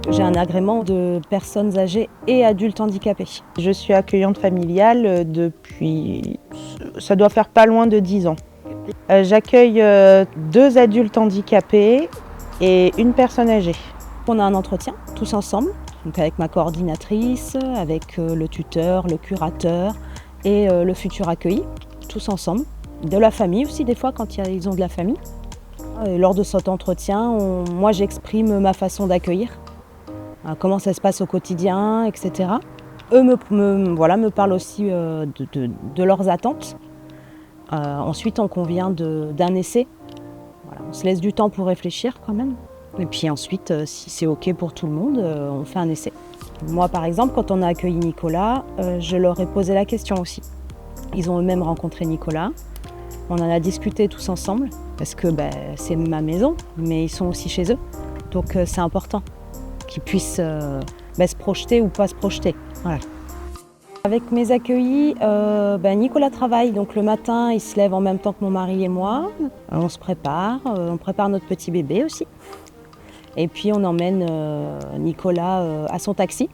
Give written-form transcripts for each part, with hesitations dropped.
J'ai un agrément de personnes âgées et adultes handicapés. Je suis accueillante familiale depuis, ça doit faire pas loin de 10 ans. J'accueille 2 adultes handicapés et une personne âgée. On a un entretien, tous ensemble, donc avec ma coordinatrice, avec le tuteur, le curateur et le futur accueilli, tous ensemble. De la famille aussi, des fois, quand ils ont de la famille. Et lors de cet entretien, moi j'exprime ma façon d'accueillir, comment ça se passe au quotidien, etc. Eux me parlent aussi de leurs attentes. Ensuite, on convient d'un essai. Voilà, on se laisse du temps pour réfléchir quand même. Et puis ensuite, si c'est OK pour tout le monde, on fait un essai. Moi, par exemple, quand on a accueilli Nicolas, je leur ai posé la question aussi. Ils ont eux-mêmes rencontré Nicolas. On en a discuté tous ensemble, parce que c'est ma maison, mais ils sont aussi chez eux. Donc c'est important qu'ils puissent se projeter ou pas se projeter. Voilà. Avec mes accueillis, Nicolas travaille, donc le matin, il se lève en même temps que mon mari et moi. On se prépare, on prépare notre petit bébé aussi. Et puis on emmène Nicolas à son taxi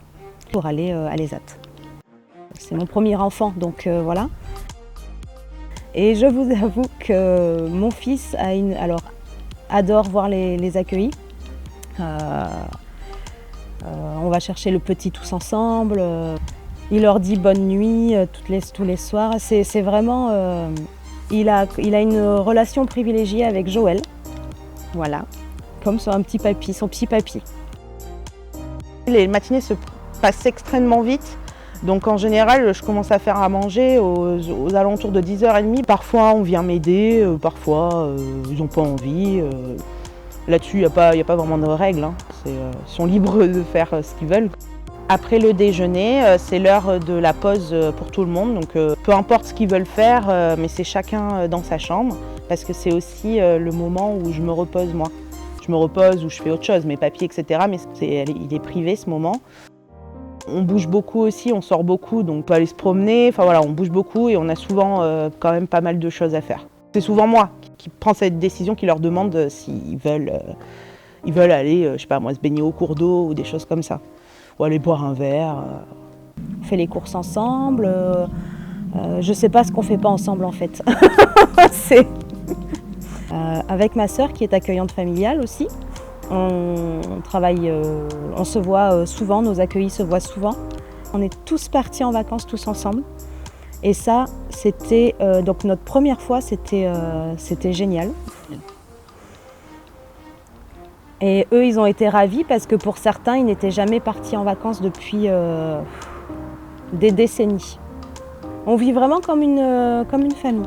pour aller à l'ESAT. C'est mon premier enfant, donc voilà. Et je vous avoue que mon fils adore voir les accueillis. On va chercher le petit tous ensemble. Il leur dit bonne nuit tous les soirs. C'est vraiment. Il a une relation privilégiée avec Joël. Voilà, comme son petit papy. Les matinées se passent extrêmement vite. Donc en général, je commence à faire à manger aux alentours de 10h30. Parfois, on vient m'aider, parfois, ils n'ont pas envie. Là-dessus, il n'y a pas vraiment de règles. Hein. Ils sont libres de faire ce qu'ils veulent. Après le déjeuner, c'est l'heure de la pause pour tout le monde. Donc peu importe ce qu'ils veulent faire, mais c'est chacun dans sa chambre. Parce que c'est aussi le moment où je me repose moi. Je me repose ou je fais autre chose, mes papiers, etc. Mais il est privé ce moment. On bouge beaucoup aussi, on sort beaucoup, donc on peut aller se promener. Enfin voilà, on bouge beaucoup et on a souvent quand même pas mal de choses à faire. C'est souvent moi qui prends cette décision, qui leur demande s'ils veulent aller, je sais pas moi, se baigner au cours d'eau ou des choses comme ça. Ou aller boire un verre. On fait les courses ensemble. Je sais pas ce qu'on fait pas ensemble en fait. Avec ma sœur qui est accueillante familiale aussi. On travaille, on se voit souvent, nos accueillis se voient souvent. On est tous partis en vacances tous ensemble. Et ça, c'était donc notre première fois, c'était génial. Et eux, ils ont été ravis parce que pour certains, ils n'étaient jamais partis en vacances depuis des décennies. On vit vraiment comme une famille.